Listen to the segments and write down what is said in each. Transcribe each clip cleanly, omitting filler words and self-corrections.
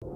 Welcome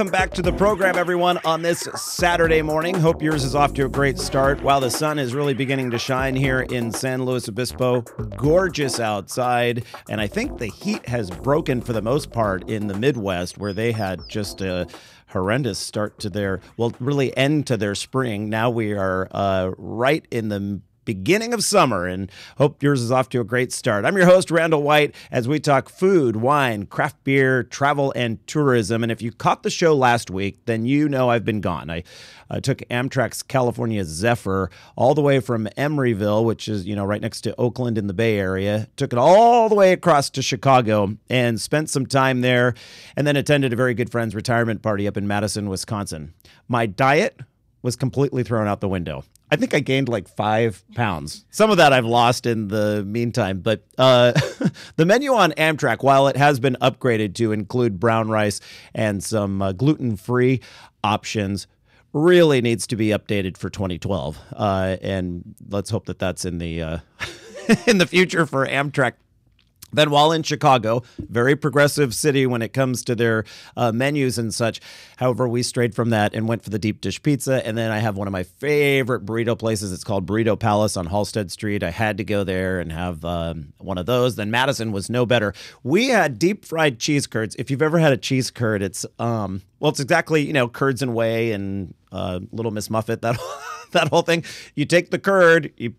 back to the program, everyone, on this Saturday morning. Hope yours is off to a great start. While the sun is really beginning to shine here in San Luis Obispo, gorgeous outside, and I think the heat has broken for the most part in the Midwest, where they had just a horrendous start to their, really end to their spring. Now we are right in the beginning of summer, and hope yours is off to a great start. I'm your host, Randall White, as we talk food, wine, craft beer, travel, and tourism. And if you caught the show last week, then you know I've been gone. I took Amtrak's California Zephyr all the way from Emeryville, which is, right next to Oakland in the Bay Area, took it all the way across to Chicago and spent some time there, and then attended a very good friend's retirement party up in Madison, Wisconsin. My diet was completely thrown out the window. I think I gained like 5 pounds. Some of that I've lost in the meantime. But the menu on Amtrak, while it has been upgraded to include brown rice and some gluten-free options, really needs to be updated for 2012. And let's hope that that's in the in the future for Amtrak. Then while in Chicago, very progressive city when it comes to their menus and such. However, we strayed from that and went for the deep dish pizza. And then I have one of my favorite burrito places. It's called Burrito Palace on Halsted Street. I had to go there and have one of those. Then Madison was no better. We had deep fried cheese curds. If you've ever had a cheese curd, it's it's exactly, curds and whey and Little Miss Muffet, that whole thing. You take the curd, you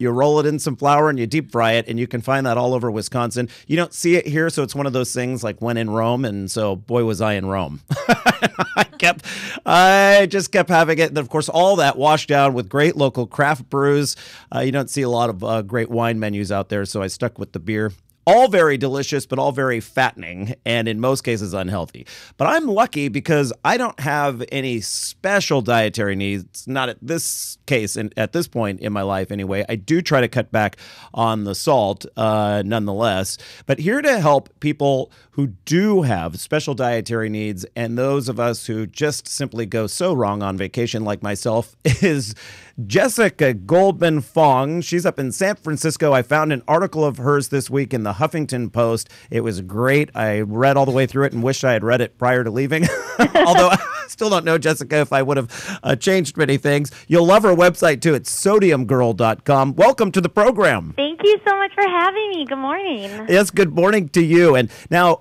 roll it in some flour and you deep fry it, and you can find that all over Wisconsin. You don't see it here, so it's one of those things like when in Rome, and so boy was I in Rome. I just kept having it, and of course all that washed down with great local craft brews. You don't see a lot of great wine menus out there, so I stuck with the beer. All very delicious, but all very fattening, and in most cases unhealthy. But I'm lucky because I don't have any special dietary needs, not at this case, and at this point in my life anyway. I do try to cut back on the salt nonetheless. But here to help people who do have special dietary needs and those of us who just simply go so wrong on vacation like myself is Jessica Goldman Foung. She's up in San Francisco. I found an article of hers this week in the Huffington Post. It was great. I read all the way through it and wished I had read it prior to leaving. Although I still don't know, Jessica, if I would have changed many things. You'll love her website, too. It's sodiumgirl.com. Welcome to the program. Thank you so much for having me. Good morning. Yes, good morning to you. And now,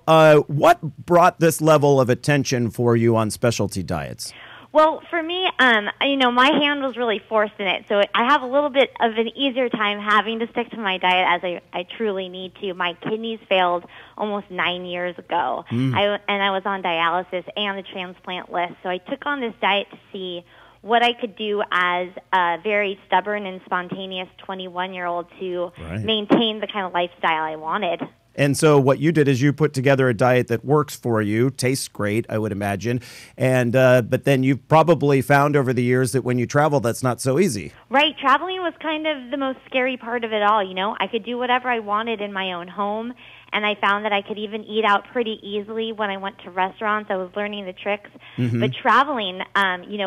what brought this level of attention for you on specialty diets? Well, for me, my hand was really forced in it, so I have a little bit of an easier time having to stick to my diet as I truly need to. My kidneys failed almost 9 years ago, and I was on dialysis and the transplant list, so I took on this diet to see what I could do as a very stubborn and spontaneous 21-year-old to maintain the kind of lifestyle I wanted. And so what you did is you put together a diet that works for you, tastes great, I would imagine. And but then you've probably found over the years that when you travel, that's not so easy. Right. Traveling was kind of the most scary part of it all. I could do whatever I wanted in my own home. And I found that I could even eat out pretty easily when I went to restaurants. I was learning the tricks. But traveling,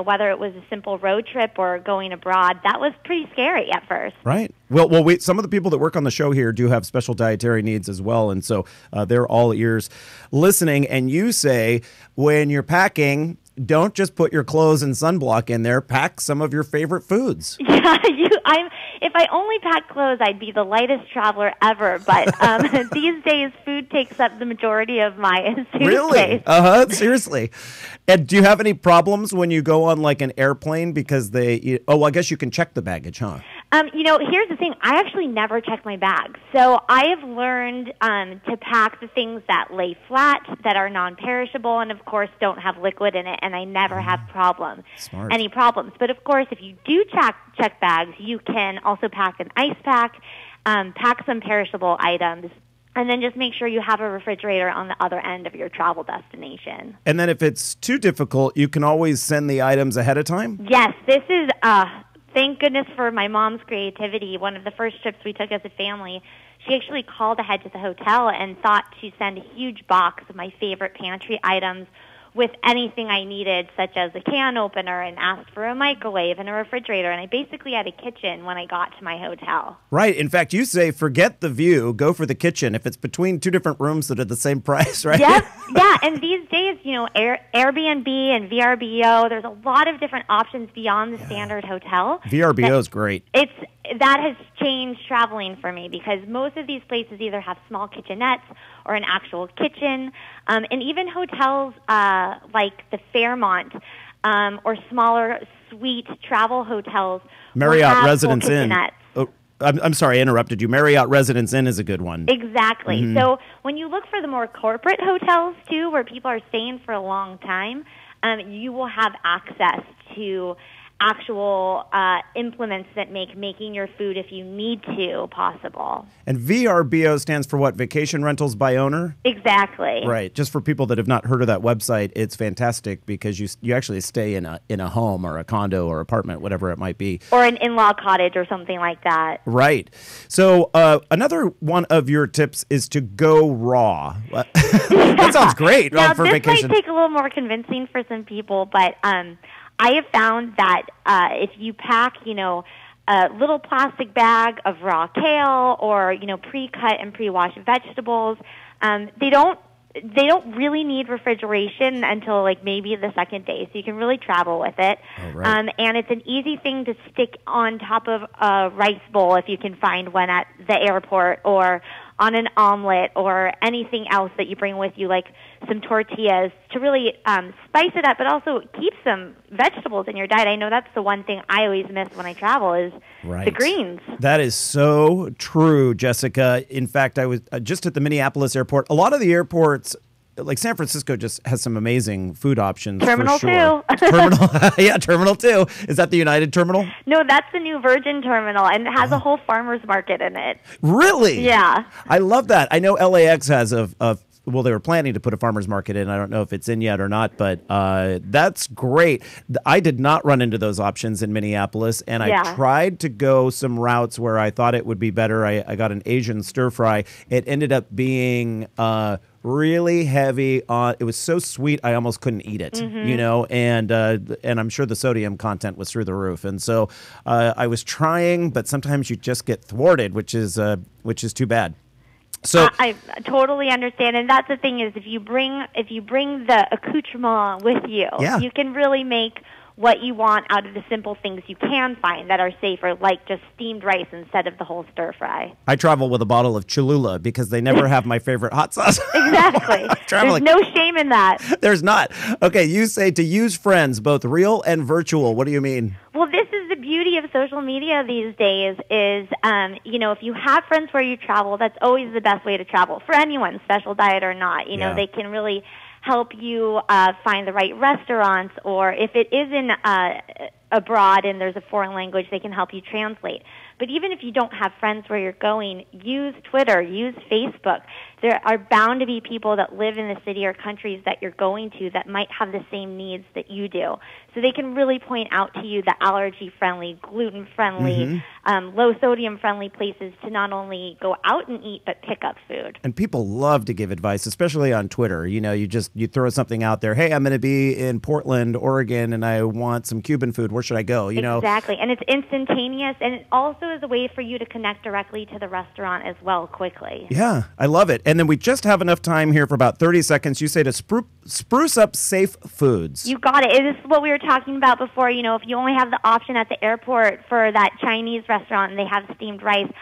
whether it was a simple road trip or going abroad, that was pretty scary at first. Right. Well, some of the people that work on the show here do have special dietary needs as well. And so they're all ears listening. And you say when you're packing, don't just put your clothes and sunblock in there. Pack some of your favorite foods. Yeah, if I only packed clothes, I'd be the lightest traveler ever. But these days, food takes up the majority of my suitcase. Really? Seriously. And do you have any problems when you go on like an airplane because I guess you can check the baggage, huh? Here's the thing. I actually never check my bag. So I have learned to pack the things that lay flat, that are non-perishable, and, of course, don't have liquid in it, and I never have any problems. But, of course, if you do check bags, you can also pack an ice pack, pack some perishable items, and then just make sure you have a refrigerator on the other end of your travel destination. And then if it's too difficult, you can always send the items ahead of time? Yes, this is... Thank goodness for my mom's creativity. One of the first trips we took as a family, she actually called ahead to the hotel and thought to send a huge box of my favorite pantry items with anything I needed, such as a can opener, and asked for a microwave and a refrigerator. And I basically had a kitchen when I got to my hotel. Right. In fact, you say forget the view, go for the kitchen if it's between two different rooms that are the same price, right? Yep. Yeah. And these days, Airbnb and VRBO, there's a lot of different options beyond the standard hotel. VRBO is great. That has changed traveling for me because most of these places either have small kitchenettes or an actual kitchen, and even hotels like the Fairmont or smaller suite travel hotels. Marriott Residence Inn. Oh, I'm sorry, I interrupted you. Marriott Residence Inn is a good one. Exactly. Mm-hmm. So when you look for the more corporate hotels, too, where people are staying for a long time, you will have access to actual implements that make making your food, if you need to, possible. And VRBO stands for what? Vacation Rentals by Owner? Exactly. Right. Just for people that have not heard of that website, it's fantastic because you actually stay in a home or a condo or apartment, whatever it might be. Or an in-law cottage or something like that. Right. So another one of your tips is to go raw. That sounds great now, for vacation. This might take a little more convincing for some people, but I have found that if you pack, a little plastic bag of raw kale or, pre-cut and pre-washed vegetables, they don't really need refrigeration until maybe the second day, so you can really travel with it. Oh, right. And it's an easy thing to stick on top of a rice bowl if you can find one at the airport, or on an omelet, or anything else that you bring with you, like some tortillas, to really spice it up, but also keep some vegetables in your diet. I know that's the one thing I always miss when I travel is the greens. That is so true, Jessica. In fact, I was just at the Minneapolis airport. A lot of the airports, like San Francisco, just has some amazing food options. Terminal for sure. 2. Yeah, Terminal 2. Is that the United Terminal? No, that's the new Virgin Terminal, and it has a whole farmer's market in it. Really? Yeah. I love that. I know LAX has well, they were planning to put a farmer's market in. I don't know if it's in yet or not, but that's great. I did not run into those options in Minneapolis, and I tried to go some routes where I thought it would be better. I got an Asian stir fry. It ended up being really heavy on. It was so sweet I almost couldn't eat it, and I'm sure the sodium content was through the roof. And so I was trying, but sometimes you just get thwarted, which is too bad. So I totally understand, and that's the thing is if you bring the accoutrement with you, you can really make what you want out of the simple things you can find that are safer, like just steamed rice instead of the whole stir fry. I travel with a bottle of Cholula because they never have my favorite hot sauce. Exactly. There's no shame in that. There's not. Okay, you say to use friends, both real and virtual. What do you mean? Well, this is the beauty of social media these days is, if you have friends where you travel, that's always the best way to travel for anyone, special diet or not. They can really help you find the right restaurants, or if it is in abroad and there's a foreign language, they can help you translate. But even if you don't have friends where you're going, use Twitter, use Facebook. There are bound to be people that live in the city or countries that you're going to that might have the same needs that you do. So they can really point out to you the allergy-friendly, gluten-friendly, low-sodium-friendly places to not only go out and eat, but pick up food. And people love to give advice, especially on Twitter. You throw something out there. Hey, I'm going to be in Portland, Oregon, and I want some Cuban food. Where should I go? Exactly. And it's instantaneous, and it also is a way for you to connect directly to the restaurant as well quickly. Yeah, I love it. And then we just have enough time here for about 30 seconds. You say to spruce up safe foods. You got it. This is what we were talking about before. If you only have the option at the airport for that Chinese restaurant and they have steamed rice,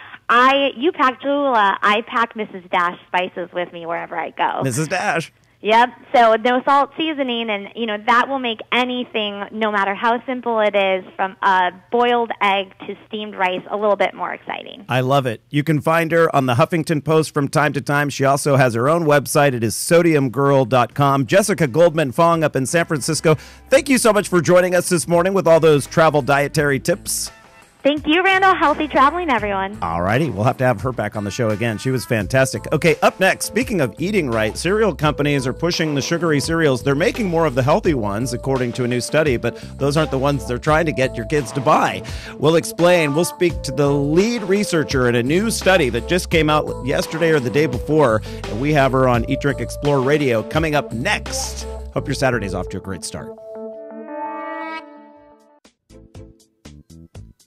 you pack Cholula, I pack Mrs. Dash spices with me wherever I go. Mrs. Dash. Yep. So no salt seasoning, and that will make anything, no matter how simple it is, from a boiled egg to steamed rice, a little bit more exciting. I love it. You can find her on the Huffington Post from time to time. She also has her own website. It is sodiumgirl.com. Jessica Goldman Foung up in San Francisco. Thank you so much for joining us this morning with all those travel dietary tips. Thank you, Randall. Healthy traveling, everyone. All righty. We'll have to have her back on the show again. She was fantastic. Okay, up next, speaking of eating right, cereal companies are pushing the sugary cereals. They're making more of the healthy ones, according to a new study, but those aren't the ones they're trying to get your kids to buy. We'll explain. We'll speak to the lead researcher in a new study that just came out yesterday or the day before, and we have her on Eat, Drink, Explore Radio coming up next Hope your Saturday's off to a great start.